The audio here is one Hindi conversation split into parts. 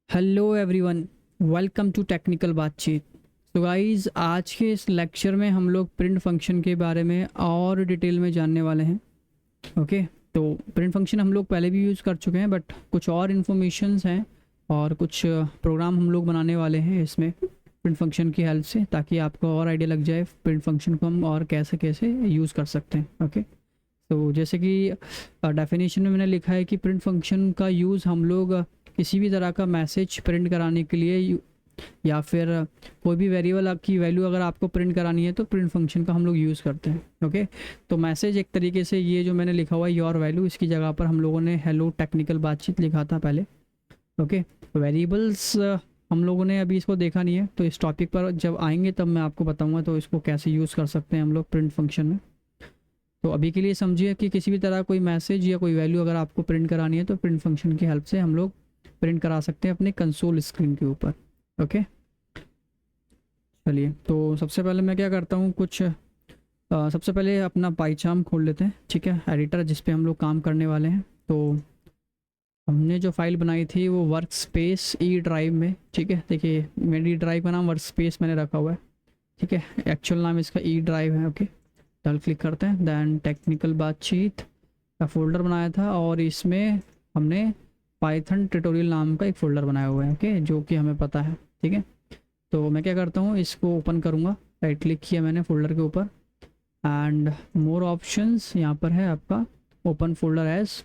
Hello everyone, welcome to technical Baatcheet. तो गाइस, आज के इस लेक्चर में हम लोग प्रिंट फंक्शन के बारे में और डिटेल में जानने वाले हैं। ओके, तो प्रिंट फंक्शन हम लोग पहले भी यूज़ कर चुके हैं, बट कुछ और इन्फॉर्मेशंस हैं और कुछ प्रोग्राम हम लोग बनाने वाले हैं इसमें प्रिंट फंक्शन की हेल्प से, ताकि आपको और आइडिया लग जाए प्रिंट फंक्शन को हम और कैसे कैसे यूज़ कर सकते हैं। ओके, तो जैसे कि डेफिनेशन में मैंने लिखा है कि प्रिंट फंक्शन का यूज़ हम लोग किसी भी तरह का मैसेज प्रिंट कराने के लिए या फिर कोई भी वेरिएबल की वैल्यू अगर आपको प्रिंट करानी है तो प्रिंट फंक्शन का हम लोग यूज़ करते हैं। ओके, तो मैसेज एक तरीके से ये जो मैंने लिखा हुआ है योर वैल्यू, इसकी जगह पर हम लोगों ने हेलो टेक्निकल बातचीत लिखा था पहले। ओके, वेरिएबल्स हम लोगों ने अभी इसको देखा नहीं है, तो इस टॉपिक पर जब आएंगे तब मैं आपको बताऊँगा तो इसको कैसे यूज़ कर सकते हैं हम लोग प्रिंट फंक्शन में। तो अभी के लिए समझिए कि किसी भी तरह कोई मैसेज या कोई वैल्यू अगर आपको प्रिंट करानी है तो प्रिंट फंक्शन की हेल्प से हम लोग प्रिंट करा सकते हैं अपने कंसोल स्क्रीन के ऊपर। ओके, चलिए, तो सबसे पहले मैं क्या करता हूँ, सबसे पहले अपना पाईचार्म खोल लेते हैं। ठीक है, एडिटर जिस पे हम लोग काम करने वाले हैं। तो हमने जो फाइल बनाई थी वो वर्क स्पेस ई ड्राइव में। ठीक है, देखिए मेरी ड्राइव का नाम वर्क स्पेस मैंने रखा हुआ है। ठीक है, एक्चुअल नाम इसका ई ड्राइव है। ओके, डबल क्लिक करते हैं, दैन टेक्निकल बातचीत का फोल्डर बनाया था और इसमें हमने पाइथन ट्यूटोरियल नाम का एक फ़ोल्डर बनाया हुआ है। ओके, जो कि हमें पता है। ठीक है, तो मैं क्या करता हूँ, इसको ओपन करूँगा। राइट क्लिक किया मैंने फोल्डर के ऊपर एंड मोर ऑप्शंस, यहाँ पर है आपका open folder as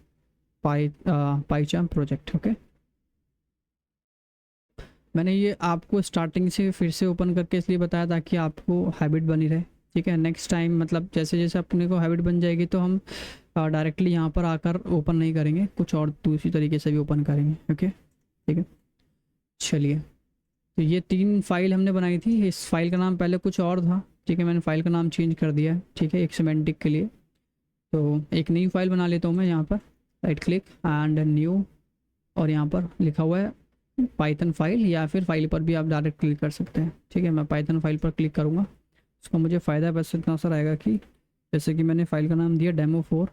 PyCharm project. Okay, मैंने ये आपको स्टार्टिंग से फिर से ओपन करके इसलिए बताया ताकि आपको हैबिट बनी रहे। ठीक है, नेक्स्ट टाइम मतलब जैसे जैसे अपने को हैबिट बन जाएगी तो हम डायरेक्टली यहाँ पर आकर ओपन नहीं करेंगे, कुछ और दूसरी तरीके से भी ओपन करेंगे। ओके, ठीक है, चलिए। तो ये 3 फाइल हमने बनाई थी। इस फाइल का नाम पहले कुछ और था। ठीक है, मैंने फाइल का नाम चेंज कर दिया है। ठीक है, एक सिमेंटिक के लिए। तो एक नई फाइल बना लेता हूँ मैं। यहाँ पर राइट क्लिक एंड न्यू, और यहाँ पर लिखा हुआ है पाइथन फाइल, या फिर फाइल पर भी आप डायरेक्ट क्लिक कर सकते हैं। ठीक है, मैं पाइथन फाइल पर क्लिक करूँगा। उसका मुझे फ़ायदा बस इतना सा रहेगा कि जैसे कि मैंने फाइल का नाम दिया डेमो 4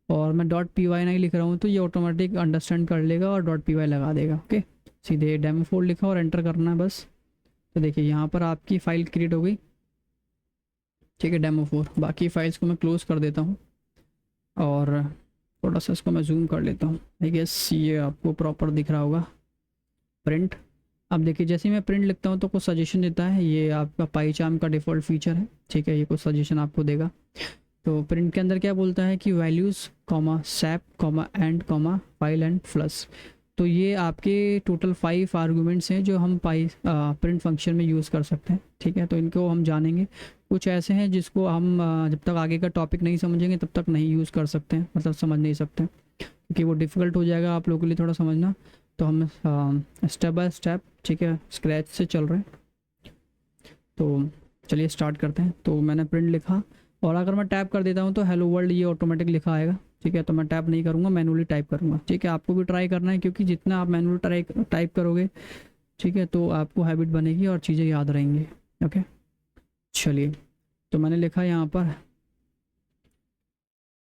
और मैं .py नहीं लिख रहा हूँ तो ये ऑटोमेटिक अंडरस्टैंड कर लेगा और .py लगा देगा। ओके, सीधे डेमो 4 लिखा और एंटर करना है बस। तो देखिए यहाँ पर आपकी फ़ाइल क्रिएट हो गई। ठीक है, डेमो 4। बाकी फाइल्स को मैं क्लोज़ कर देता हूँ और थोड़ा सा इसको मैं जूम कर लेता हूँ। आई गेस ये आपको प्रॉपर दिख रहा होगा। प्रिंट, अब देखिए जैसे ही मैं प्रिंट लिखता हूँ तो कुछ सजेशन देता है। ये आपका पाईचार्म का डिफ़ॉल्ट फीचर है। ठीक है, ये कुछ सजेशन आपको देगा। तो प्रिंट के अंदर क्या बोलता है कि values comma SAP comma and comma file and flush. तो ये आपके टोटल 5 आर्गूमेंट्स हैं जो हम प्रिंट फंक्शन में यूज़ कर सकते हैं। ठीक है, तो इनको हम जानेंगे। कुछ ऐसे हैं जिसको हम जब तक आगे का टॉपिक नहीं समझेंगे तब तक नहीं यूज़ कर सकते हैं, मतलब समझ नहीं सकते हैं, क्योंकि वो डिफ़िकल्ट हो जाएगा आप लोगों के लिए थोड़ा समझना। तो हम स्टेप बाय स्टेप, ठीक है, स्क्रैच से चल रहे हैं। तो चलिए स्टार्ट करते हैं। तो मैंने प्रिंट लिखा और अगर मैं टैप कर देता हूँ तो हेलो वर्ल्ड ये ऑटोमेटिक लिखा आएगा। ठीक है, तो मैं टैप नहीं करूँगा, मैनुअली टाइप करूँगा। ठीक है, आपको भी ट्राई करना है, क्योंकि जितना आप मैनुअली टाइप करोगे, ठीक है, तो आपको हैबिट बनेगी और चीज़ें याद रहेंगी। ओके, चलिए, तो मैंने लिखा यहाँ पर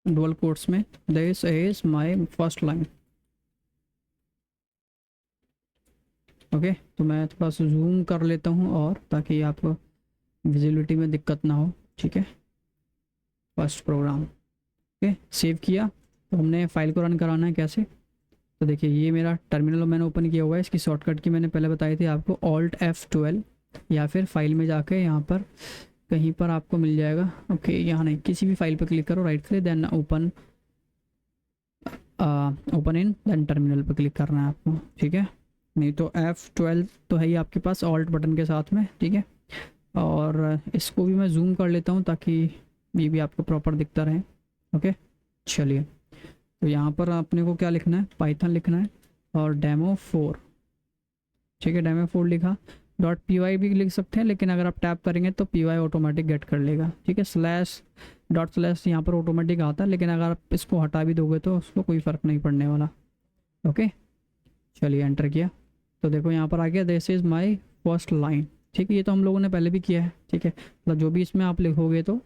डबल कोट्स में this is my first line. Okay, तो मैं थोड़ा सा जूम कर लेता हूँ और ताकि आपको विजिबिलिटी में दिक्कत ना हो। ठीक है, फर्स्ट प्रोग्राम। ओके, सेव किया। तो हमने फाइल को रन कराना है कैसे, तो देखिए ये मेरा टर्मिनल मैंने ओपन किया हुआ है। इसकी शॉर्टकट की मैंने पहले बताई थी आपको, Alt F12, या फिर फाइल में जाके यहाँ पर कहीं पर आपको मिल जाएगा। ओके, यहाँ नहीं, किसी भी फाइल पर क्लिक करो, right click, then open in, then terminal पर क्लिक करना है आपको। ठीक है, नहीं तो F12 तो है ही आपके पास ऑल्ट बटन के साथ में। ठीक है, और इसको भी मैं जूम कर लेता हूँ ताकि ये भी आपको प्रॉपर दिखता रहे। ओके, चलिए, तो यहाँ पर अपने को क्या लिखना है, पाइथन लिखना है और डेमो 4। ठीक है, डेमो 4 लिखा। .py भी लिख सकते हैं, लेकिन अगर आप टैप करेंगे तो py ऑटोमेटिक गेट कर लेगा। ठीक है, // यहाँ पर ऑटोमेटिक आता है, लेकिन अगर आप इसको हटा भी दोगे तो उसको कोई फ़र्क नहीं पड़ने वाला। ओके, चलिए एंटर किया। तो देखो यहाँ पर आ गया this is my first line. ठीक है, ये तो हम लोगों ने पहले भी किया है। ठीक है, मतलब जो भी इसमें आप लिखोगे तो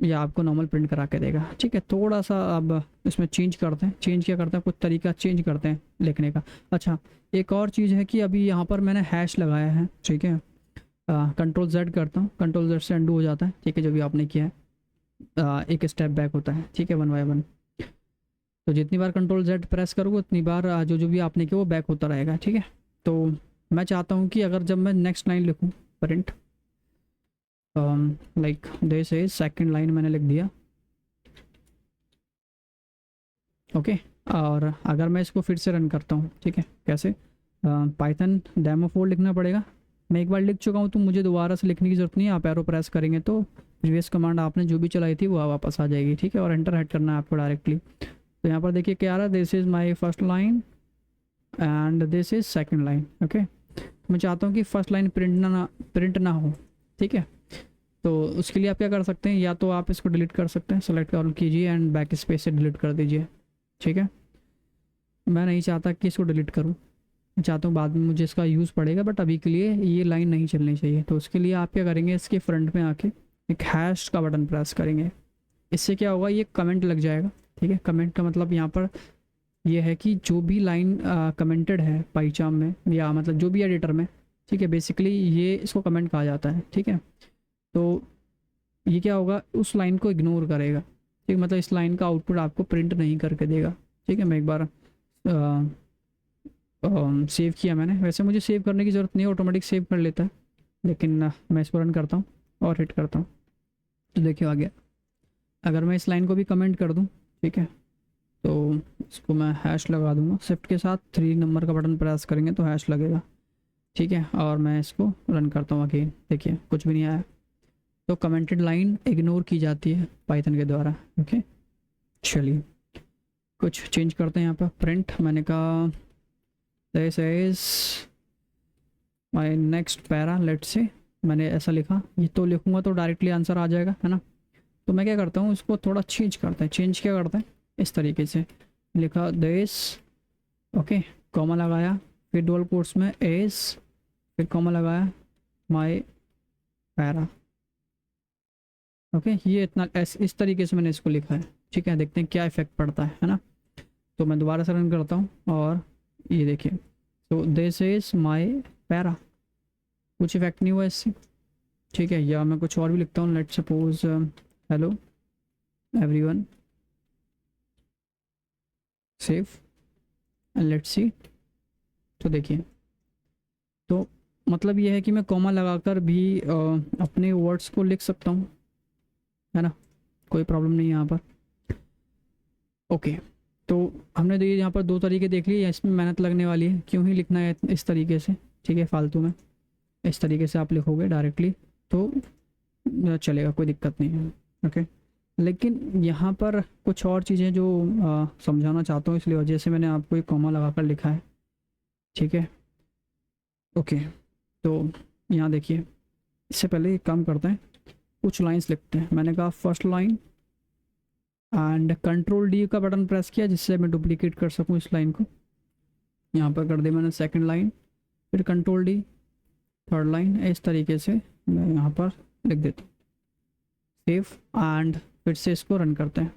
या आपको नॉर्मल प्रिंट करा के देगा। ठीक है, थोड़ा सा अब इसमें चेंज करते हैं। चेंज क्या करते हैं, कुछ तरीका चेंज करते हैं लिखने का। अच्छा, एक और चीज़ है कि अभी यहाँ पर मैंने हैश लगाया है। ठीक है, कंट्रोल जेड करता हूँ, कंट्रोल जेड से अंडू हो जाता है। ठीक है, जो भी आपने किया है एक स्टेप बैक होता है। ठीक है, 1 बाय 1। तो जितनी बार कंट्रोल जेड प्रेस करोगे उतनी बार जो जो भी आपने किया वो बैक होता रहेगा। ठीक है, तो मैं चाहता हूँ कि अगर जब मैं नेक्स्ट लाइन लिखूँ print like this is second line मैंने लिख दिया। ओके, और अगर मैं इसको फिर से रन करता हूँ, ठीक है, कैसे, पाइथन डेमो 4 लिखना पड़ेगा। मैं एक बार लिख चुका हूँ तो मुझे दोबारा से लिखने की ज़रूरत नहीं है। आप एरो प्रेस करेंगे तो प्रीवियस कमांड आपने जो भी चलाई थी वो वापस आ जाएगी। ठीक है, और एंटर हेड करना है आपको डायरेक्टली। तो यहाँ पर देखिए क्या आ रहा है, this is my first line and this is second line. Okay, मैं चाहता हूँ कि फर्स्ट लाइन प्रिंट ना हो। ठीक है, तो उसके लिए आप क्या कर सकते हैं, या तो आप इसको डिलीट कर सकते हैं, सेलेक्ट ऑल कीजिए एंड बैक स्पेस से डिलीट कर दीजिए। ठीक है, मैं नहीं चाहता कि इसको डिलीट करूं, मैं चाहता हूँ बाद में मुझे इसका यूज़ पड़ेगा, बट अभी के लिए ये लाइन नहीं चलनी चाहिए। तो उसके लिए आप क्या करेंगे, इसके फ्रंट में आके एक हैश का बटन प्रेस करेंगे। इससे क्या होगा, ये कमेंट लग जाएगा। ठीक है, कमेंट का मतलब यहाँ पर ये है कि जो भी लाइन कमेंटेड है पाईचार्म में, या मतलब जो भी एडिटर में, ठीक है, बेसिकली ये इसको कमेंट कहा जाता है। ठीक है, तो ये क्या होगा, उस लाइन को इग्नोर करेगा। ठीक, मतलब इस लाइन का आउटपुट आपको प्रिंट नहीं करके देगा। ठीक है, मैं एक बार सेव किया मैंने, वैसे मुझे सेव करने की ज़रूरत नहीं है, ऑटोमेटिक सेव कर लेता है, लेकिन मैं इसको रन करता हूँ और हिट करता हूँ तो देखिए आ गया। अगर मैं इस लाइन को भी कमेंट कर दूँ, ठीक है, तो इसको मैं हैश लगा दूँगा, शिफ्ट के साथ 3 नंबर का बटन प्रेस करेंगे तो हैश लगेगा। ठीक है, और मैं इसको रन करता हूँ अगेन, देखिए कुछ भी नहीं आया। तो कमेंटेड लाइन इग्नोर की जाती है पाइथन के द्वारा। ओके, चलिए कुछ चेंज करते हैं यहाँ पर। प्रिंट मैंने कहा this is my next para, let's say मैंने ऐसा लिखा, ये तो लिखूंगा तो डायरेक्टली आंसर आ जाएगा, है ना। तो मैं क्या करता हूँ, इसको थोड़ा चेंज करते हैं। चेंज क्या करते हैं, इस तरीके से लिखा दिस, ओके, कॉमा लगाया, फिर डबल कोट्स में एस, फिर कॉमा लगाया, माय पैरा। ओके, ये इतना इस तरीके से मैंने इसको लिखा है। ठीक है, देखते हैं क्या इफेक्ट पड़ता है ना। तो मैं दोबारा से रन करता हूँ और ये देखिए, तो दिस इज माय पैरा, कुछ इफेक्ट नहीं हुआ इससे। ठीक है, या मैं कुछ और भी लिखता हूँ, let suppose hello everyone, save and let's see. तो देखिए, तो मतलब ये है कि मैं कॉमा लगाकर भी अपने वर्ड्स को लिख सकता हूँ, है ना, कोई प्रॉब्लम नहीं है यहाँ पर। ओके, तो हमने तो ये यहाँ पर 2 तरीके देख लिए, इसमें मेहनत लगने वाली है, क्यों ही लिखना है इस तरीके से। ठीक है, फालतू में इस तरीके से आप लिखोगे डायरेक्टली तो चलेगा, कोई दिक्कत नहीं है। ओके, लेकिन यहाँ पर कुछ और चीज़ें जो समझाना चाहता हूँ, इसलिए वजह से मैंने आपको एक कॉमा लगा कर लिखा है। ठीक है, ओके, तो यहाँ देखिए, इससे पहले एक काम करते हैं, कुछ लाइंस लिखते हैं। मैंने कहा first line and control D का बटन प्रेस किया जिससे मैं डुप्लीकेट कर सकूं इस लाइन को। यहाँ पर कर दिया मैंने सेकंड लाइन, फिर कंट्रोल डी, थर्ड लाइन, इस तरीके से मैं यहाँ पर लिख देता हूँ, सेव एंड फिर से इसको रन करते हैं।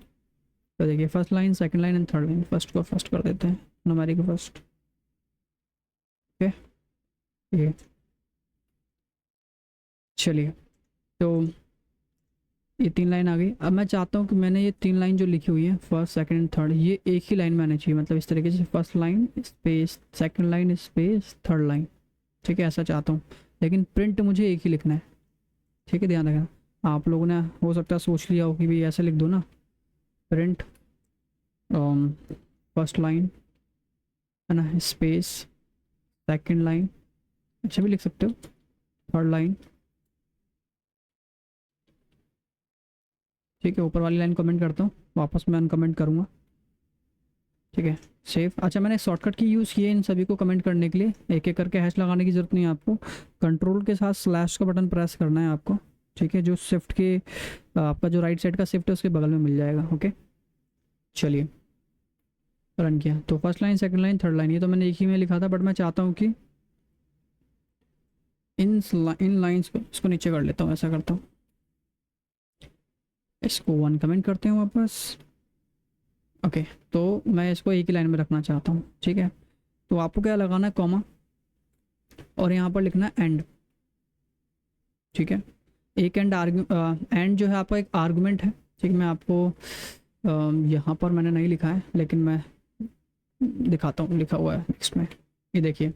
तो देखिए first line, second line and third line, first को फर्स्ट कर देते हैं, न्यूमेरिक फर्स्ट। ओके, ये चलिए, तो ये 3 लाइन आ गई। अब मैं चाहता हूँ कि मैंने ये 3 लाइन जो लिखी हुई है, फर्स्ट सेकंड एंड थर्ड, ये एक ही लाइन में आनी चाहिए, मतलब इस तरीके से first line space, second line space, third line. ठीक है, ऐसा चाहता हूँ, लेकिन प्रिंट मुझे एक ही लिखना है। ठीक है, ध्यान रखना। आप लोगों ने हो सकता है सोच लिया हो कि भाई ऐसे लिख दो ना, प्रिंट फर्स्ट लाइन, है ना, स्पेस सेकंड लाइन, अच्छा भी लिख सकते हो, थर्ड लाइन। ठीक है, ऊपर वाली लाइन कमेंट करता हूँ, वापस मैं अनकमेंट करूँगा। ठीक है, सेव। अच्छा, मैंने शॉर्टकट की यूज़ किए इन सभी को कमेंट करने के लिए, एक एक करके हैश लगाने की ज़रूरत नहीं है आपको। कंट्रोल के साथ स्लैश का बटन प्रेस करना है आपको। ठीक है, जो शिफ्ट के आपका जो राइट साइड का शिफ्ट है उसके बगल में मिल जाएगा। ओके, चलिए रन किया, तो first line, second line, third line, ये तो मैंने एक ही में लिखा था, बट मैं चाहता हूँ कि इन लाइन्स को, इसको नीचे कर लेता हूँ, ऐसा करता हूँ, इसको 1 कमेंट करते हैं वापस। ओके, तो मैं इसको एक ही लाइन में रखना चाहता हूँ, ठीक है। तो आपको क्या लगाना है, कॉमा, और यहाँ पर लिखना है एंड, ठीक है। एक एंड जो है आपका एक आर्गुमेंट है, ठीक है। मैं आपको यहाँ पर मैंने नहीं लिखा है, लेकिन मैं दिखाता हूँ, लिखा हुआ है नेक्स्ट में, ये देखिए।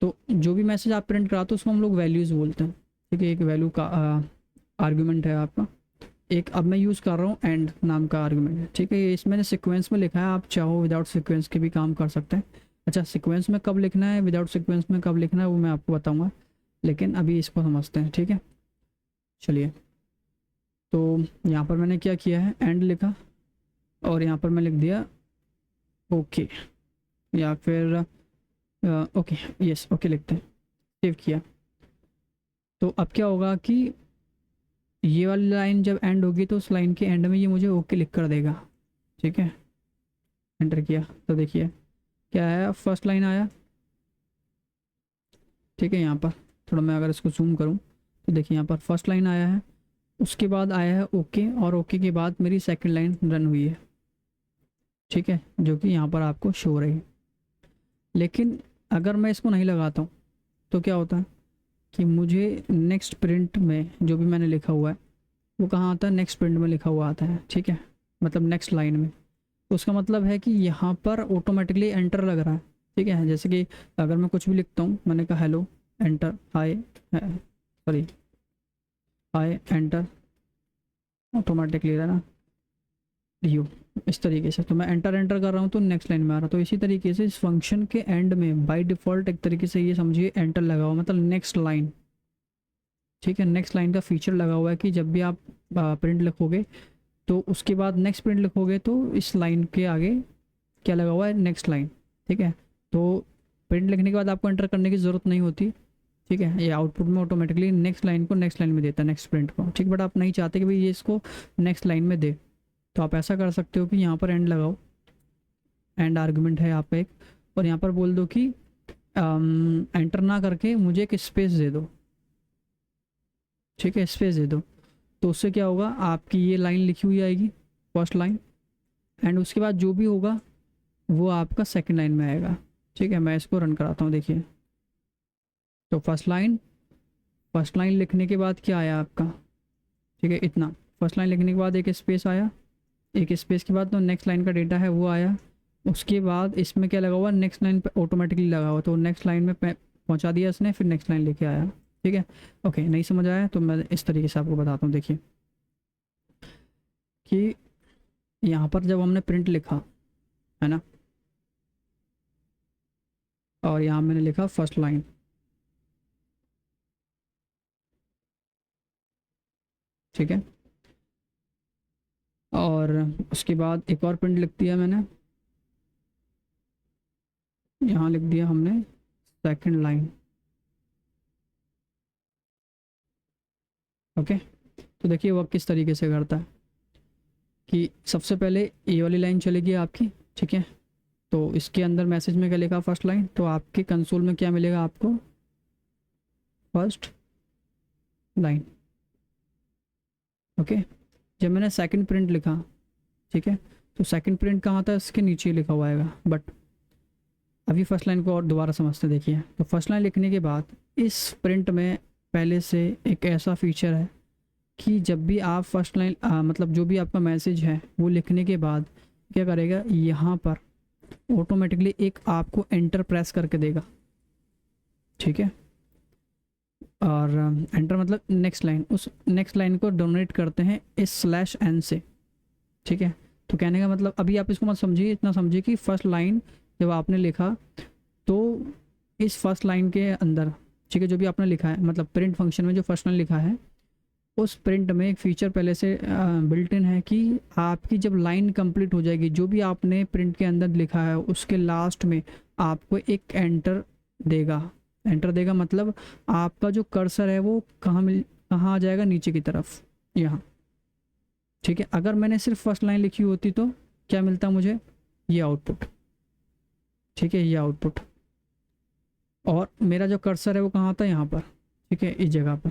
तो जो भी मैसेज आप प्रिंट कराते हो उसको हम लोग वैल्यूज़ बोलते हैं, ठीक है। एक वैल्यू का आर्गुमेंट है आपका। एक अब मैं यूज़ कर रहा हूँ एंड नाम का आर्गुमेंट है, ठीक है। ये इसमें मैंने सीक्वेंस में लिखा है, आप चाहो विदाउट सीक्वेंस के भी काम कर सकते हैं। अच्छा, सीक्वेंस में कब लिखना है, विदाउट सीक्वेंस में कब लिखना है, वो मैं आपको बताऊँगा, लेकिन अभी इसको समझते हैं, ठीक है। चलिए, तो यहाँ पर मैंने क्या किया है, एंड लिखा, और यहाँ पर मैं लिख दिया ओके, या फिर ओके, यस ओके लिखते हैं, सेव किया। तो अब क्या होगा कि ये वाली लाइन जब एंड होगी तो उस लाइन के एंड में ये मुझे ओके लिख कर देगा, ठीक है। एंटर किया तो देखिए क्या आया, फर्स्ट लाइन आया, ठीक है। यहाँ पर थोड़ा मैं अगर इसको जूम करूँ तो देखिए यहाँ पर फर्स्ट लाइन आया है, उसके बाद आया है ओके, और ओके के बाद मेरी सेकंड लाइन रन हुई है, ठीक है, जो कि यहाँ पर आपको शो हो रही है। लेकिन अगर मैं इसको नहीं लगाता हूँ तो क्या होता है कि मुझे नेक्स्ट प्रिंट में जो भी मैंने लिखा हुआ है वो कहाँ आता है, नेक्स्ट प्रिंट में लिखा हुआ आता है, ठीक है, मतलब नेक्स्ट लाइन में। उसका मतलब है कि यहाँ पर ऑटोमेटिकली एंटर लग रहा है, ठीक है। जैसे कि अगर मैं कुछ भी लिखता हूँ, मैंने कहा हेलो एंटर, हाय, सॉरी, हाय एंटर, ऑटोमेटिकली है ना यू, इस तरीके से। तो मैं एंटर एंटर कर रहा हूँ तो नेक्स्ट लाइन में आ रहा। तो इसी तरीके से इस फंक्शन के एंड में बाय डिफ़ॉल्ट एक तरीके से ये समझिए एंटर लगा हुआ, मतलब नेक्स्ट लाइन, ठीक है। नेक्स्ट लाइन का फीचर लगा हुआ है कि जब भी आप प्रिंट लिखोगे तो उसके बाद नेक्स्ट प्रिंट लिखोगे तो इस लाइन के आगे क्या लगा हुआ है, नेक्स्ट लाइन, ठीक है। तो प्रिंट लिखने के बाद आपको एंटर करने की ज़रूरत नहीं होती, ठीक है। ये आउटपुट में ऑटोमेटिकली नेक्स्ट लाइन को नेक्स्ट लाइन में देता है, नेक्स्ट प्रिंट को, ठीक। बट आप नहीं चाहते कि भाई ये इसको नेक्स्ट लाइन में दे, तो आप ऐसा कर सकते हो कि यहाँ पर एंड लगाओ, एंड आर्गुमेंट है यहाँ पे एक, और यहाँ पर बोल दो कि एंटर ना करके मुझे एक स्पेस दे दो, ठीक है, स्पेस दे दो। तो उससे क्या होगा, आपकी ये लाइन लिखी हुई आएगी, फर्स्ट लाइन, एंड उसके बाद जो भी होगा वो आपका सेकंड लाइन में आएगा, ठीक है। मैं इसको रन कराता हूँ, देखिए। तो फर्स्ट लाइन लिखने के बाद क्या आया आपका, ठीक है, इतना। फर्स्ट लाइन लिखने के बाद एक स्पेस आया, एक स्पेस के बाद तो नेक्स्ट लाइन का डेटा है वो आया, उसके बाद इसमें क्या लगा हुआ, नेक्स्ट लाइन पे ऑटोमेटिकली लगा हुआ, तो नेक्स्ट लाइन में पहुंचा दिया इसने, फिर नेक्स्ट लाइन लेके आया, ठीक है। ओके, नहीं समझ आया तो मैं इस तरीके से आपको बताता हूँ, देखिए कि यहाँ पर जब हमने प्रिंट लिखा है ना, और यहाँ मैंने लिखा फर्स्ट लाइन, ठीक है, और उसके बाद एक और प्रिंट लिख दिया मैंने, यहाँ लिख दिया हमने सेकंड लाइन, ओके। तो देखिए वो किस तरीके से करता है कि सबसे पहले ये वाली लाइन चलेगी आपकी, ठीक है। तो इसके अंदर मैसेज में क्या लिखा, फर्स्ट लाइन, तो आपके कंसोल में क्या मिलेगा आपको, फर्स्ट लाइन, ओके। जब मैंने सेकंड प्रिंट लिखा, ठीक है, तो सेकंड प्रिंट कहाँ था, इसके नीचे लिखा हुआ आएगा। बट अभी फर्स्ट लाइन को और दोबारा समझते देखिए। तो फर्स्ट लाइन लिखने के बाद इस प्रिंट में पहले से एक ऐसा फीचर है कि जब भी आप फर्स्ट लाइन मतलब जो भी आपका मैसेज है वो लिखने के बाद क्या करेगा, यहाँ पर ऑटोमेटिकली एक आपको एंटर प्रेस करके देगा, ठीक है। और एंटर मतलब नेक्स्ट लाइन, उस नेक्स्ट लाइन को डोनेट करते हैं इस स्लैश एन से, ठीक है। तो कहने का मतलब अभी आप इसको मत समझिए, इतना समझिए कि फर्स्ट लाइन जब आपने लिखा तो इस फर्स्ट लाइन के अंदर, ठीक है, जो भी आपने लिखा है, मतलब प्रिंट फंक्शन में जो फर्स्ट लाइन लिखा है उस प्रिंट में एक फीचर पहले से बिल्ट इन है कि आपकी जब लाइन कंप्लीट हो जाएगी, जो भी आपने प्रिंट के अंदर लिखा है उसके लास्ट में आपको एक एंटर देगा। एंटर देगा मतलब आपका जो कर्सर है वो कहाँ आ जाएगा, नीचे की तरफ, यहाँ, ठीक है। अगर मैंने सिर्फ फर्स्ट लाइन लिखी होती तो क्या मिलता मुझे, ये आउटपुट, ठीक है, ये आउटपुट, और मेरा जो कर्सर है वो कहाँ था, यहाँ पर, ठीक है, इस जगह पर,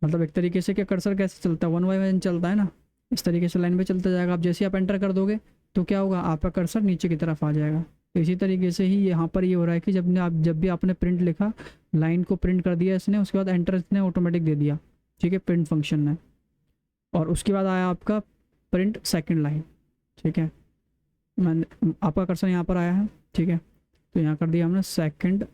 मतलब एक तरीके से क्या कर्सर कैसे चलता है, 1 बाय 1 चलता है ना, इस तरीके से लाइन पे चलता जाएगा। आप जैसे ही आप एंटर कर दोगे तो क्या होगा, आपका कर्सर नीचे की तरफ आ जाएगा। तो इसी तरीके से ही यहाँ पर ये हो रहा है कि जब भी आपने प्रिंट लिखा, लाइन को प्रिंट कर दिया इसने, उसके बाद एंटर इसने ऑटोमेटिक दे दिया, ठीक है, प्रिंट फंक्शन ने। और उसके बाद आया आपका प्रिंट सेकंड लाइन, ठीक है, मैंने आपका कर्सर यहाँ पर आया है, ठीक है, तो यहाँ कर दिया हमने सेकंड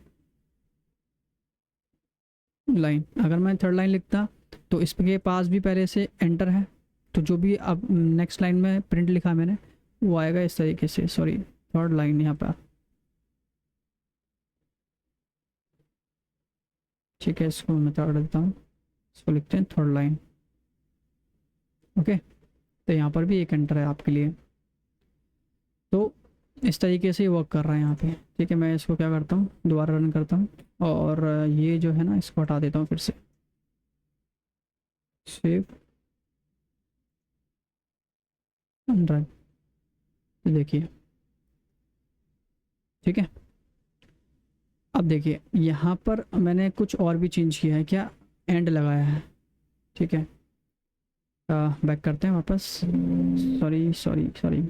लाइन। अगर मैं थर्ड लाइन लिखता तो इसके पास भी पहले से एंटर है, तो जो भी अब नेक्स्ट लाइन में प्रिंट लिखा मैंने वो आएगा इस तरीके से। सॉरी, थर्ड लाइन यहाँ पर, ठीक है, इसको मैं थर्ड देता हूँ, इसको लिखते हैं थर्ड लाइन। ओके, तो यहाँ पर भी एक एंटर है आपके लिए। तो इस तरीके से वर्क कर रहा है यहाँ पे, ठीक है। मैं इसको क्या करता हूँ, दोबारा रन करता हूँ, और ये जो है ना इसको हटा देता हूँ फिर से, सेव रन। देखिए, ठीक है। अब देखिए यहाँ पर मैंने कुछ और भी चेंज किया है, क्या, एंड लगाया है, ठीक है। बैक करते हैं वापस, सॉरी सॉरी सॉरी,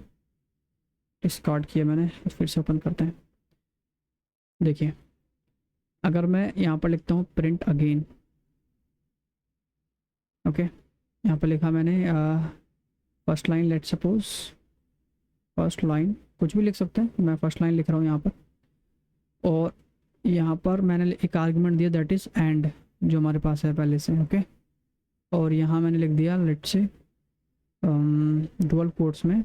डिस्कार्ड किया मैंने, फिर से ओपन करते हैं। देखिए अगर मैं यहाँ पर लिखता हूँ प्रिंट अगेन, ओके, यहाँ पर लिखा मैंने first line, let suppose first line, कुछ भी लिख सकते हैं, मैं फर्स्ट लाइन लिख रहा हूँ यहाँ पर। और यहाँ पर मैंने एक आर्गुमेंट दिया दैट इज़ एंड, जो हमारे पास है पहले से, ओके। और यहाँ मैंने लिख दिया लेट से डुअल कोट्स में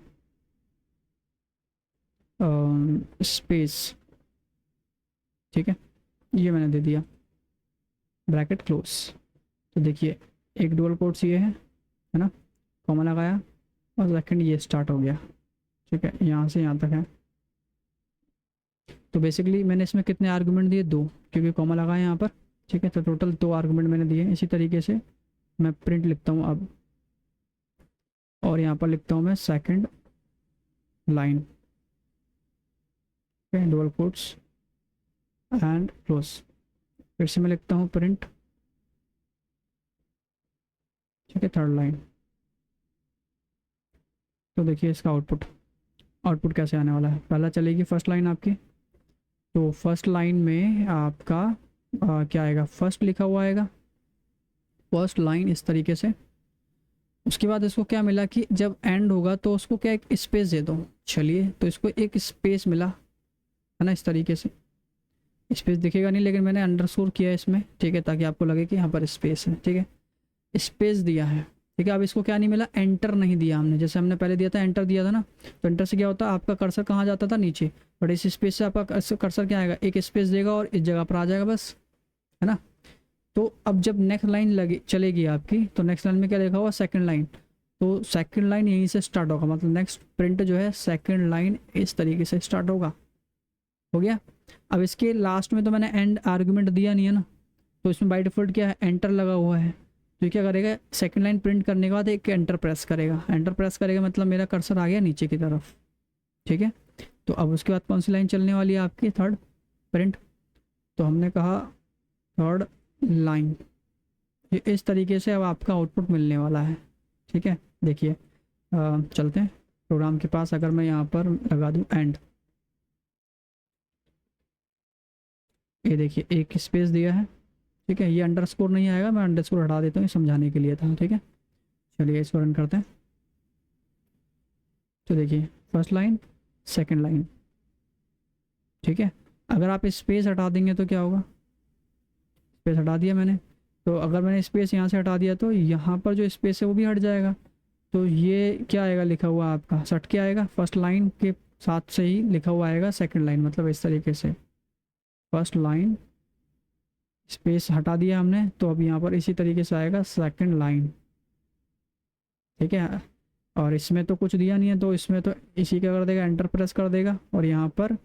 स्पेस, ठीक है, ये मैंने दे दिया, ब्रैकेट क्लोज। तो देखिए एक डुअल कोट्स ये है ना, कॉमा लगाया, और सेकंड ये स्टार्ट हो गया, ठीक है, यहाँ से यहाँ तक है। तो बेसिकली मैंने इसमें कितने आर्गुमेंट दिए, 2, क्योंकि कॉमा लगाया यहाँ पर, ठीक है। तो टोटल 2 आर्गुमेंट मैंने दिए। इसी तरीके से मैं प्रिंट लिखता हूँ अब, और यहाँ पर लिखता हूँ मैं second line, double quotes and close. फिर से मैं लिखता हूँ प्रिंट, ठीक है, थर्ड लाइन। तो देखिए इसका आउटपुट कैसे आने वाला है। पहला चलेगी फर्स्ट लाइन आपकी, तो फर्स्ट लाइन में आपका क्या आएगा, फर्स्ट लिखा हुआ आएगा, फर्स्ट लाइन इस तरीके से। उसके बाद इसको क्या मिला कि जब एंड होगा तो उसको क्या, एक स्पेस दे दो। चलिए, तो इसको एक स्पेस मिला है ना, इस तरीके से। स्पेस दिखेगा नहीं, लेकिन मैंने अंडरस्कोर किया है इसमें, ठीक है, ताकि आपको लगे कि यहाँ पर स्पेस है, ठीक है, स्पेस दिया है, ठीक है। अब इसको क्या नहीं मिला, एंटर नहीं दिया हमने, जैसे हमने पहले दिया था एंटर दिया था ना, तो एंटर से क्या होता है, आपका कर्सर कहाँ जाता था, नीचे। बट इस स्पेस से आपका कर्सर क्या आएगा, एक स्पेस देगा और इस जगह पर आ जाएगा बस, है ना। तो अब जब नेक्स्ट लाइन लगी चलेगी आपकी, तो नेक्स्ट लाइन में क्या लिखा हुआ, सेकंड लाइन, तो सेकंड लाइन यहीं से स्टार्ट होगा, मतलब नेक्स्ट प्रिंट जो है सेकंड लाइन इस तरीके से स्टार्ट होगा। हो गया। अब इसके लास्ट में तो मैंने एंड आर्गुमेंट दिया नहीं है ना, तो इसमें बाय डिफॉल्ट क्या है, एंटर लगा हुआ है। तो क्या करेगा, सेकंड लाइन प्रिंट करने के बाद एक एंटर प्रेस करेगा, एंटर प्रेस करेगा मतलब मेरा कर्सर आ गया नीचे की तरफ, ठीक है। तो अब उसके बाद कौन सी लाइन चलने वाली है आपकी, थर्ड प्रिंट। तो हमने कहा थर्ड लाइन, ये इस तरीके से अब आपका आउटपुट मिलने वाला है, ठीक है। देखिए चलते हैं प्रोग्राम के पास। अगर मैं यहाँ पर लगा दूँ एंड, ये देखिए एक स्पेस दिया है, ठीक है, ये अंडरस्कोर नहीं आएगा, मैं अंडरस्कोर हटा देता हूँ, समझाने के लिए था, ठीक है। चलिए इसको रन करते हैं। तो देखिए फर्स्ट लाइन सेकंड लाइन, ठीक है। अगर आप स्पेस हटा देंगे तो क्या होगा, स्पेस हटा दिया मैंने, तो अगर मैंने स्पेस यहाँ से हटा दिया तो यहाँ पर जो स्पेस है वो भी हट जाएगा। तो ये क्या आएगा लिखा हुआ आपका, सट के आएगा, फर्स्ट लाइन के साथ से ही लिखा हुआ आएगा सेकंड लाइन, मतलब इस तरीके से फर्स्ट लाइन स्पेस हटा दिया हमने, तो अब यहाँ पर इसी तरीके से आएगा सेकंड लाइन, ठीक है। और इसमें तो कुछ दिया नहीं है, तो इसमें तो इसी क्या कर देगा, एंटर प्रेस कर देगा, और यहाँ पर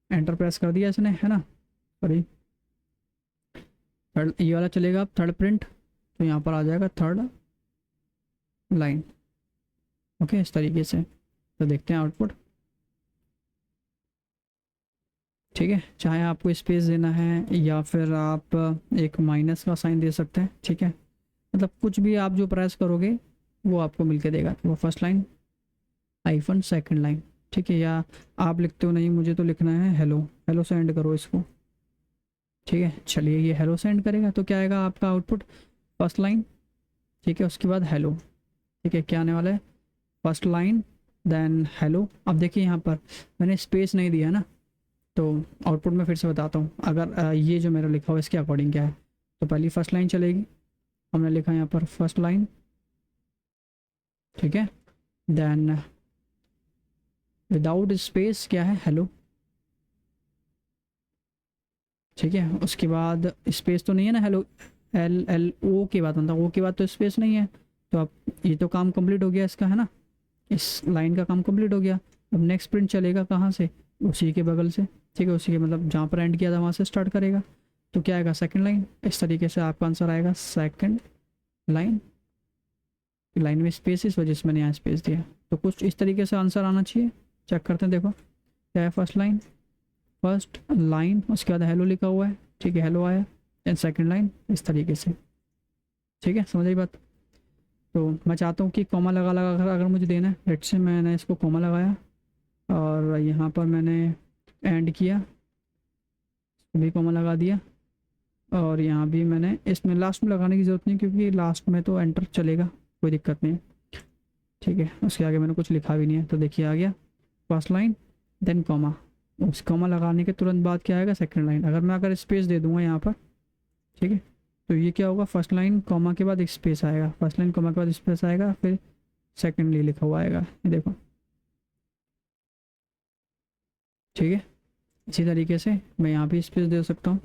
एंटर प्रेस कर दिया इसने, है ना। सॉरी, थर्ड ये वाला चलेगा, अब थर्ड प्रिंट, तो यहाँ पर आ जाएगा थर्ड लाइन, ओके, इस तरीके से। तो देखते हैं आउटपुट, ठीक है। चाहे आपको स्पेस देना है या फिर आप एक माइनस का साइन दे सकते हैं, ठीक है। मतलब कुछ भी आप जो प्रेस करोगे वो आपको मिल के देगा। तो वो first line hyphen second line, ठीक है। या आप लिखते हो नहीं मुझे तो लिखना है हेलो, हेलो सेंड करो इसको, ठीक है। चलिए ये हेलो सेंड करेगा तो क्या आएगा आपका आउटपुट, फर्स्ट लाइन, ठीक है, उसके बाद हेलो, ठीक है। क्या आने वाला है, फर्स्ट लाइन देन हेलो। अब देखिए यहाँ पर मैंने स्पेस नहीं दिया ना, तो आउटपुट में फिर से बताता हूँ। अगर ये जो मेरा लिखा हुआ है इसके अकॉर्डिंग क्या है, तो पहली फर्स्ट लाइन चलेगी, हमने लिखा यहाँ पर फर्स्ट लाइन, ठीक है। देन विदाउट स्पेस क्या है, हेलो, ठीक है। उसके बाद स्पेस तो नहीं है ना, हेलो एल एल ओ के बाद, मतलब ओ के बाद तो स्पेस नहीं है। तो अब ये तो काम कंप्लीट हो गया इसका, है ना, इस लाइन का काम कंप्लीट हो गया। अब नेक्स्ट प्रिंट चलेगा कहाँ से, उसी के बगल से, ठीक है, उसी के मतलब जहाँ पर एंड किया था वहाँ से स्टार्ट करेगा। तो क्या आएगा, सेकंड लाइन। इस तरीके से आपका आंसर आएगा सेकंड लाइन। लाइन में स्पेस इस वजह से मैंने यहाँ स्पेस दिया। तो कुछ इस तरीके से आंसर आना चाहिए। चेक करते हैं, देखो क्या है, फर्स्ट लाइन, फर्स्ट लाइन, उसके बाद हेलो लिखा हुआ है, ठीक है, हेलो आया, एंड सेकंड लाइन इस तरीके से, ठीक है, समझ आई बात। तो मैं चाहता हूँ कि कॉमा लगा लगा कर अगर मुझे देना है, लेट्स से मैंने इसको कॉमा लगाया और यहाँ पर मैंने एंड किया, भी कॉमा लगा दिया, और यहाँ भी मैंने, इसमें लास्ट में लगाने की ज़रूरत नहीं क्योंकि लास्ट में तो एंटर चलेगा, कोई दिक्कत नहीं है, ठीक है। उसके आगे मैंने कुछ लिखा भी नहीं है, तो देखिए आ गया फर्स्ट लाइन देन कॉमा, उस कॉमा लगाने के तुरंत बाद क्या आएगा, सेकंड लाइन। अगर स्पेस दे दूंगा यहाँ पर, ठीक है, तो ये क्या होगा, फर्स्ट लाइन कॉमा के बाद एक स्पेस आएगा, फर्स्ट लाइन कॉमा के बाद स्पेस आएगा, फिर सेकंडली लिखा हुआ आएगा, ये देखो, ठीक है। इसी तरीके से मैं यहाँ भी स्पेस दे सकता हूँ,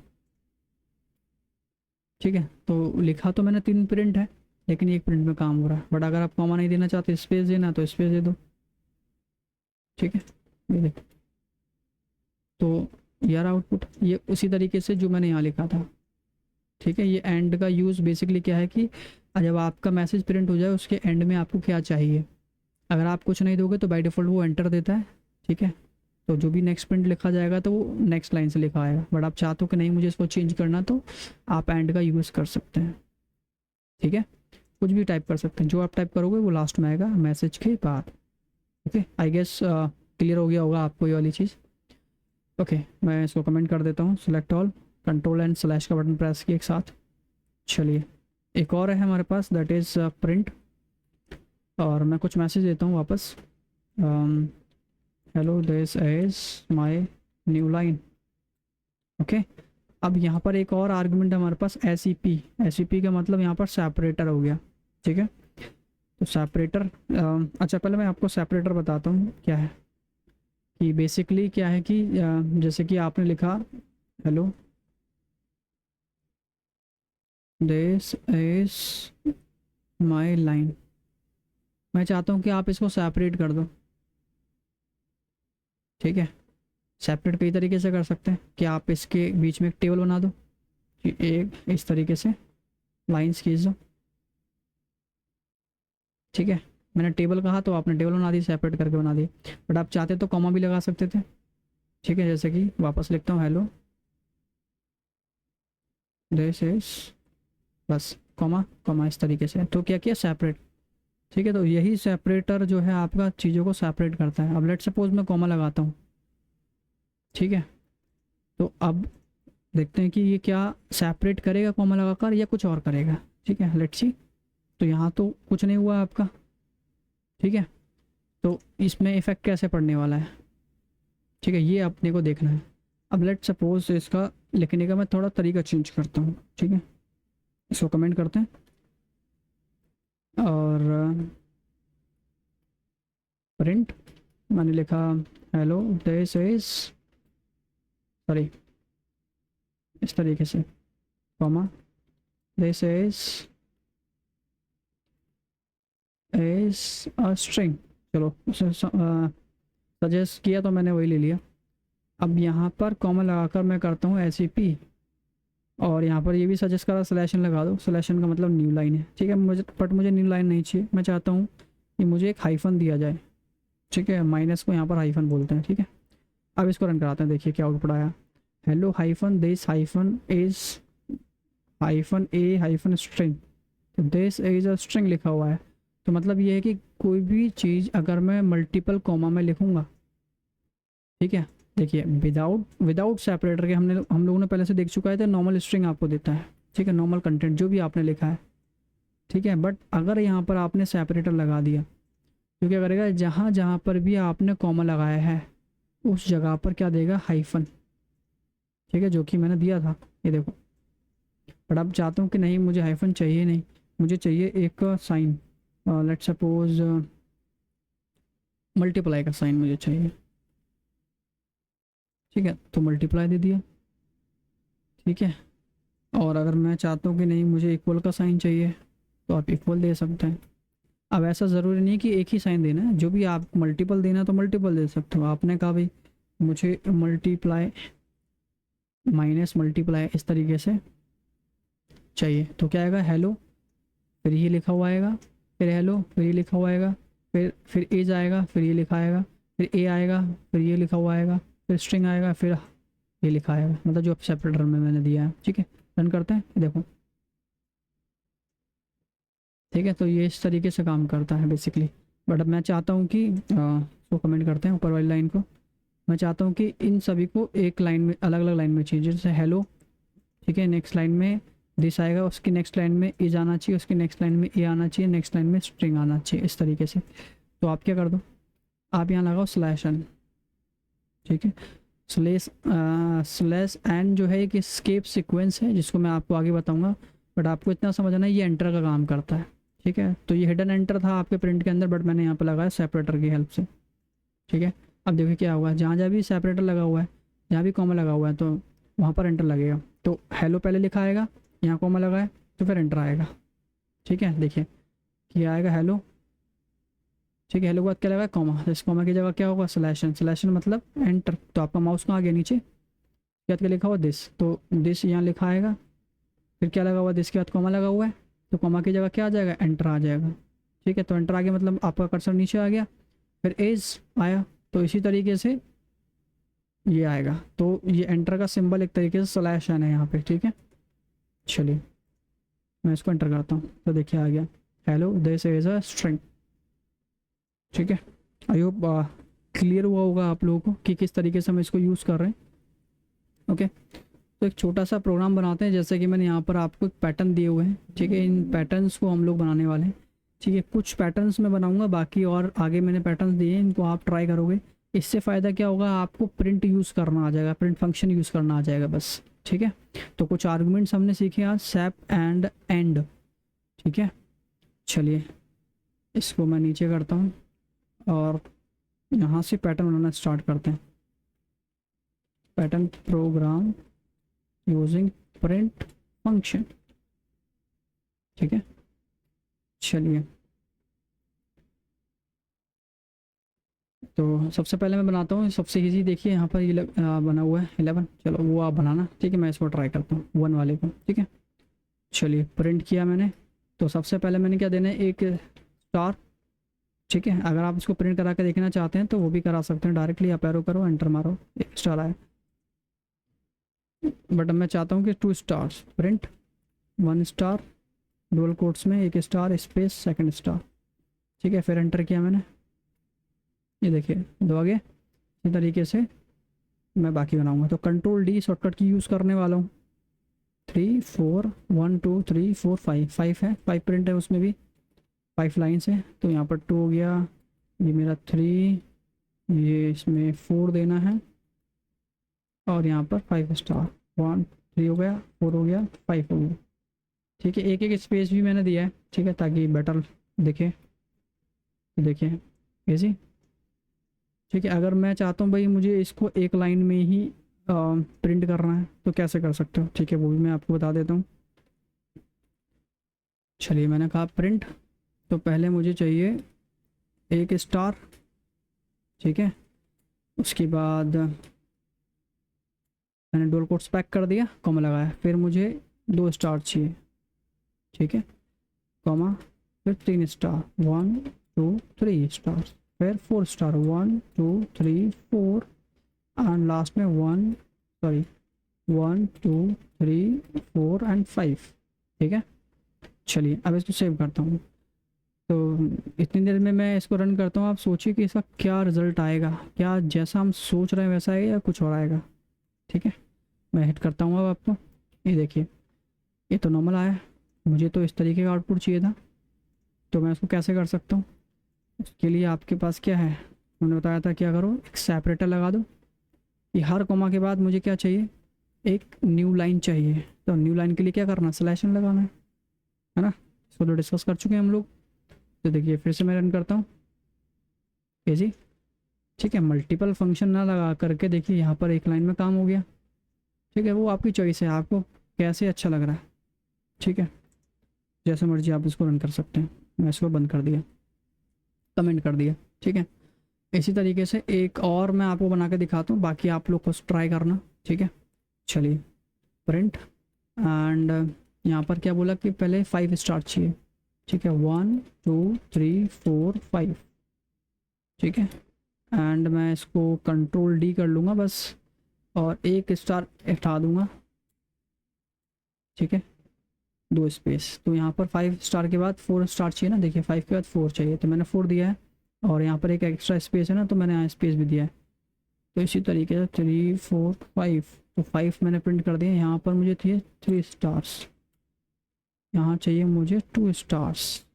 ठीक है। तो लिखा तो मैंने 3 प्रिंट है, लेकिन एक प्रिंट में काम हो रहा है। बट अगर आप कॉमा नहीं देना चाहते, स्पेस देना, तो स्पेस दे दो, ठीक है। ये देखो, तो यार आउटपुट ये उसी तरीके से जो मैंने यहाँ लिखा था, ठीक है। ये एंड का यूज़ बेसिकली क्या है कि जब आपका मैसेज प्रिंट हो जाए उसके एंड में आपको क्या चाहिए, अगर आप कुछ नहीं दोगे तो बाय डिफ़ॉल्ट वो एंटर देता है, ठीक है। तो जो भी नेक्स्ट प्रिंट लिखा जाएगा तो वो नेक्स्ट लाइन से लिखा आएगा। बट आप चाहते हो कि नहीं मुझे इसको चेंज करना, तो आप एंड का यूज़ कर सकते हैं, ठीक है। कुछ भी टाइप कर सकते हैं, जो आप टाइप करोगे वो लास्ट में आएगा मैसेज के बाद। ओके, आई गेस क्लियर हो गया होगा आपको ये वाली चीज़। ओके, मैं इसको कमेंट कर देता हूँ, select all, control and slash का बटन प्रेस किए एक साथ। चलिए एक और है हमारे पास, दैट इज़ प्रिंट, और मैं कुछ मैसेज देता हूँ वापस, hello this is my new line, okay. अब यहाँ पर एक और आर्गुमेंट है हमारे पास, एस ई पी का मतलब यहाँ पर सेपरेटर हो गया, ठीक है। तो सेपरेटर, अच्छा पहले मैं आपको सेपरेटर बताता हूँ क्या है, कि बेसिकली क्या है कि जैसे कि आपने लिखा hello this is my line, मैं चाहता हूँ कि आप इसको सेपरेट कर दो, ठीक है। सेपरेट कई तरीके से कर सकते हैं कि आप इसके बीच में एक टेबल बना दो, कि एक इस तरीके से लाइंस खींच दो, ठीक है। मैंने टेबल कहा तो आपने टेबल बना दी, सेपरेट करके बना दी। बट आप चाहते तो कॉमा भी लगा सकते थे, ठीक है। जैसे कि वापस लिखता हूँ हेलो दिस इज, बस कॉमा कॉमा इस तरीके से, तो क्या किया, सेपरेट, ठीक है। तो यही सेपरेटर जो है आपका चीज़ों को सेपरेट करता है। अब लेट सपोज मैं कॉमा लगाता हूँ, ठीक है। तो अब देखते हैं कि ये क्या सेपरेट करेगा कॉमा लगाकर या कुछ और करेगा, ठीक है, लेट्स सी। तो यहाँ तो कुछ नहीं हुआ आपका, ठीक है। तो इसमें इफेक्ट कैसे पड़ने वाला है, ठीक है, ये अपने को देखना है। अब लेट सपोज इसका लिखने का मैं थोड़ा तरीका चेंज करता हूँ, ठीक है। इसको कमेंट करते हैं और प्रिंट, मैंने लिखा हेलो दिस इज, सॉरी इस तरीके से, comma this is a string, चलो सजेस्ट किया तो मैंने वही ले लिया। अब यहाँ पर कॉमा लगाकर मैं करता हूँ एस ई पी, और यहाँ पर ये भी सजेस्ट करा स्लैशन लगा दो, स्लैशन का मतलब न्यू लाइन है, ठीक है। मुझे न्यू लाइन नहीं चाहिए, मैं चाहता हूँ कि मुझे एक हाइफन दिया जाए, ठीक है। माइनस को यहाँ पर हाइफन बोलते हैं, ठीक है। अब इसको रन कराते हैं, देखिए क्या आउटपुट आया, hello hyphen this hyphen is hyphen A hyphen string, तो दिस इज अ स्ट्रिंग लिखा हुआ है। तो मतलब ये है कि कोई भी चीज़ अगर मैं मल्टीपल कॉमा में लिखूँगा, ठीक है, देखिए विदाउट विदाउट सेपरेटर के हम लोगों ने पहले से देख चुका है, तो नॉर्मल स्ट्रिंग आपको देता है, ठीक है, नॉर्मल कंटेंट जो भी आपने लिखा है, ठीक है। बट अगर यहाँ पर आपने सेपरेटर लगा दिया, तो क्या करेगा, जहाँ जहाँ पर भी आपने कॉमा लगाया है उस जगह पर क्या देगा, हाइफन, ठीक है, जो कि मैंने दिया था, ये देखो। बट अब चाहता हूँ कि नहीं, मुझे हाइफन चाहिए नहीं, मुझे चाहिए एक साइन, लेट्स सपोज मल्टीप्लाई का साइन मुझे चाहिए, ठीक है, तो मल्टीप्लाई दे दिया, ठीक है। और अगर मैं चाहता हूँ कि नहीं मुझे इक्वल का साइन चाहिए, तो आप इक्वल दे सकते हैं। अब ऐसा ज़रूरी नहीं कि एक ही साइन देना है, जो भी आप मल्टीपल देना तो मल्टीपल दे सकते हो। आपने कहा भाई मुझे मल्टीप्लाई माइनस मल्टीप्लाई इस तरीके से चाहिए, तो क्या आएगा, हेलो, फिर ये लिखा हुआ आएगा, फिर हेलो, फिर ये लिखा हुआ आएगा, फिर एज आएगा, फिर ये लिखा आएगा, फिर ए आएगा, फिर ये लिखा हुआ आएगा, फिर स्ट्रिंग आएगा, फिर ये लिखा आएगा, मतलब जो सेपरेटर में मैंने दिया है, ठीक है। रन करते हैं, देखो, ठीक है। तो ये इस तरीके से काम करता है बेसिकली। बट अब मैं चाहता हूँ कि इसको कमेंट करते हैं ऊपर वाली लाइन को, मैं चाहता हूँ कि इन सभी को एक लाइन में, अलग अलग लाइन में चाहिए, जैसे हेलो, ठीक है, नेक्स्ट लाइन में दिस आएगा, उसकी नेक्स्ट लाइन में इज आना चाहिए, उसकी नेक्स्ट लाइन में ए आना चाहिए, नेक्स्ट लाइन में स्ट्रिंग आना चाहिए, इस तरीके से। तो आप क्या कर दो, आप यहाँ लगाओ स्लैश एन, ठीक है। स्लैश एन जो है एक स्केप सीक्वेंस है, जिसको मैं आपको आगे बताऊंगा, बट आपको इतना समझना है ये एंटर का काम करता है, ठीक है। तो ये हिडन एंटर था आपके प्रिंट के अंदर, बट मैंने यहाँ पर लगाया सेपरेटर की हेल्प से, ठीक है। अब देखिए क्या होगा, जहाँ जहाँ भी सेपरेटर लगा हुआ है, जहाँ भी कॉमा लगा हुआ है, तो वहाँ पर एंटर लगेगा। तो हेलो पहले लिखा आएगा, यहाँ कॉमा लगा है तो फिर एंटर आएगा, ठीक है। देखिए कि आएगा हेलो, ठीक है, हेलो के बाद क्या लगा, कॉमा, तो इस कॉमा की जगह क्या होगा, स्लैशन, स्लैशन मतलब एंटर। तो आपका माउस कहाँ गया, नीचे, क्या क्या लिखा हुआ, दिस, तो दिस यहाँ लिखा आएगा, फिर क्या लगा हुआ, दिस के बाद कॉमा लगा हुआ है, तो कॉमा की जगह क्या आ जाएगा, एंटर आ जाएगा, ठीक है। तो एंटर आ गया मतलब आपका कर्सर नीचे आ गया, फिर एज आया, तो इसी तरीके से ये आएगा। तो ये एंटर का सिंबल एक तरीके से स्लैश एन है यहाँ पे, ठीक है। चलिए मैं इसको एंटर करता हूँ, तो देखिए आ गया, hello this is a string, ठीक है। आई होप क्लियर हुआ होगा आप लोगों को कि किस तरीके से हम इसको यूज़ कर रहे हैं, ओके। तो एक छोटा सा प्रोग्राम बनाते हैं, जैसे कि मैंने यहाँ पर आपको एक पैटर्न दिए हुए हैं, ठीक है। इन पैटर्न्स को हम लोग बनाने वाले हैं, ठीक है। कुछ पैटर्न्स मैं बनाऊंगा, बाकी और आगे मैंने पैटर्न्स दिए हैं, इनको आप ट्राई करोगे। इससे फ़ायदा क्या होगा, आपको प्रिंट यूज़ करना आ जाएगा, प्रिंट फंक्शन यूज़ करना आ जाएगा बस, ठीक है। तो कुछ आर्गुमेंट्स हमने सीखे आज, सैप एंड एंड, ठीक है। चलिए इसको मैं नीचे करता हूँ और यहाँ से पैटर्न बनाना स्टार्ट करते हैं। Pattern program using print function, ठीक है। चलिए तो सबसे पहले मैं बनाता हूँ सबसे इजी, देखिए यहाँ पर ये बना हुआ है 11, चलो वो आप बनाना, ठीक है। मैं इसको ट्राई करता हूँ 1 वाले को, ठीक है। चलिए प्रिंट किया मैंने, तो सबसे पहले मैंने क्या देना है, एक स्टार, ठीक है। अगर आप इसको प्रिंट करा के देखना चाहते हैं तो वो भी करा सकते हैं, डायरेक्टली आप एरो करो, एंटर मारो, एक स्टार आया। बट मैं चाहता हूँ कि 2 stars, print 1 star, double quotes में एक स्टार स्पेस सेकंड स्टार, ठीक है। फिर एंटर किया मैंने, ये देखिए 2 आ गए। इसी तरीके से मैं बाकी बनाऊंगा, तो कंट्रोल डी शॉर्टकट की यूज़ करने वाला हूँ। 3 4 1 2 3 4 5 5 है, 5 प्रिंट है, उसमें भी 5 लाइन्स है। तो यहाँ पर 2 हो गया, ये मेरा 3, ये इसमें 4 देना है, और यहाँ पर 5 स्टार, 1 3 हो गया, 4 हो गया, 5 हो गया, ठीक है। एक एक स्पेस भी मैंने दिया है, ठीक है, ताकि बेटर दिखे, देखिए इजी, ठीक है। अगर मैं चाहता हूँ भाई मुझे इसको एक लाइन में ही प्रिंट करना है, तो कैसे कर सकते हो, ठीक है, वो भी मैं आपको बता देता हूँ। चलिए मैंने कहा प्रिंट, तो पहले मुझे चाहिए एक स्टार, ठीक है। उसके बाद मैंने डबल कोट्स पैक कर दिया, कॉमा लगाया, फिर मुझे 2 स्टार चाहिए, ठीक है, कॉमा, फिर 3 स्टार, 1 2 3 स्टार, फिर 4 स्टार, 1 2 3 4, एंड लास्ट में 1 2 3 4 एंड 5, ठीक है। चलिए अब इसको सेव करता हूँ। तो इतनी देर में मैं इसको रन करता हूँ, आप सोचिए कि इसका क्या रिज़ल्ट आएगा, क्या जैसा हम सोच रहे हैं वैसा आएगा या कुछ और आएगा। ठीक है, मैं हिट करता हूँ अब आपको, ये देखिए ये तो नॉर्मल आया। मुझे तो इस तरीके का आउटपुट चाहिए था, तो मैं उसको कैसे कर सकता हूँ। उसके लिए आपके पास क्या है, मैंने बताया था क्या करो, एक सेपरेटर लगा दो। ये हर कॉमा के बाद मुझे क्या चाहिए, एक न्यू लाइन चाहिए। तो न्यू लाइन के लिए क्या करना, स्लैश एन लगाना है ना। इसको तो डिस्कस कर चुके हैं हम लोग। तो देखिए फिर से मैं रन करता हूँ ये जी। ठीक है, मल्टीपल फंक्शन ना लगा करके देखिए यहाँ पर एक लाइन में काम हो गया। ठीक है, वो आपकी चॉइस है, आपको कैसे अच्छा लग रहा है। ठीक है, जैसे मर्जी आप इसको रन कर सकते हैं। मैं इसको बंद कर दिया, कमेंट कर दिया। ठीक है, इसी तरीके से एक और मैं आपको बना के दिखाता हूँ, बाकी आप लोग को ट्राई करना। ठीक है, चलिए प्रिंट एंड यहाँ पर क्या बोला कि पहले 5 स्टार चाहिए। ठीक है, 1 2 3 4 5। ठीक है, एंड मैं इसको कंट्रोल डी कर लूँगा बस, और एक स्टार हटा दूँगा। ठीक है, 2 स्पेस। तो यहाँ पर 5 स्टार के बाद 4 स्टार चाहिए ना, देखिए 5 के बाद 4 चाहिए, तो मैंने 4 दिया है। और यहाँ पर एक एक्स्ट्रा स्पेस है ना, तो मैंने यहाँ स्पेस भी दिया है। तो इसी तरीके से 3 4 5, तो 5 मैंने प्रिंट कर दिया। यहाँ पर मुझे चाहिए 3 स्टार्स, यहाँ चाहिए मुझे 2 स्टार्स।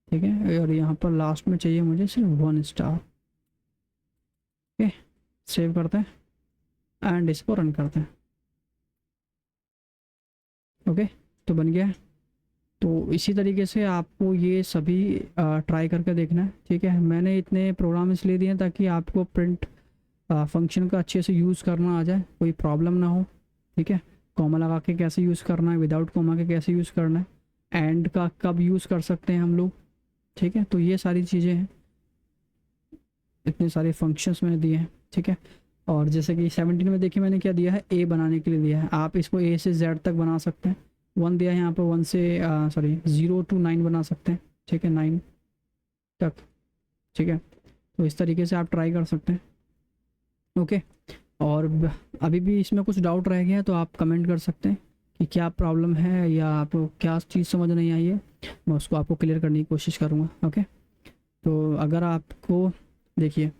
ठीक है, और यहाँ पर लास्ट में चाहिए मुझे सिर्फ 1 स्टार। ओके, सेव करते हैं एंड इसको रन करते हैं। ओके, तो बन गया है। तो इसी तरीके से आपको ये सभी ट्राई करके देखना है। ठीक है, मैंने इतने प्रोग्राम इसलिए दिए हैं ताकि आपको प्रिंट फंक्शन का अच्छे से यूज़ करना आ जाए, कोई प्रॉब्लम ना हो। ठीक है, कॉमा लगा के कैसे यूज़ करना है, विदाउट कॉमा के कैसे यूज़ करना है, एंड का कब यूज़ कर सकते हैं हम लोग। ठीक है, तो ये सारी चीज़ें हैं, इतने सारे फंक्शंस मैंने दिए हैं। ठीक है, और जैसे कि 17 में देखिए मैंने क्या दिया है, ए बनाने के लिए दिया है। आप इसको ए से जेड तक बना सकते हैं। 1 दिया है यहाँ पर, 1 से 0 to 9 बना सकते हैं। ठीक है, 9 तक। ठीक है, तो इस तरीके से आप ट्राई कर सकते हैं। ओके, और अभी भी इसमें कुछ डाउट रह गया है तो आप कमेंट कर सकते हैं कि क्या प्रॉब्लम है या आपको क्या चीज़ समझ नहीं आई है, मैं उसको आपको क्लियर करने की कोशिश करूँगा। ओके, तो अगर आपको देखिए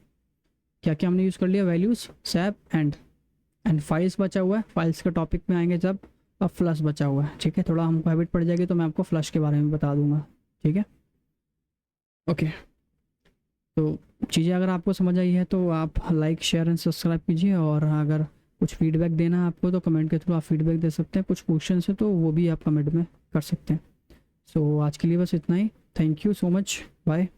क्या क्या हमने यूज़ कर लिया, वैल्यूज़, सैप एंड फाइल्स बचा हुआ है। फाइल्स के टॉपिक में आएंगे जब, अब फ्लश बचा हुआ है। ठीक है, थोड़ा हमको हैबिट पड़ जाएगी तो मैं आपको फ्लश के बारे में बता दूंगा। ठीक है, ओके। तो चीज़ें अगर आपको समझ आई है तो आप लाइक शेयर एंड सब्सक्राइब कीजिए, और अगर कुछ फीडबैक देना है आपको तो कमेंट के थ्रू आप फीडबैक दे सकते हैं। कुछ क्वेश्चन है तो वो भी आप कमेंट में कर सकते हैं। सो आज के लिए बस इतना ही। Thank you so much, bye.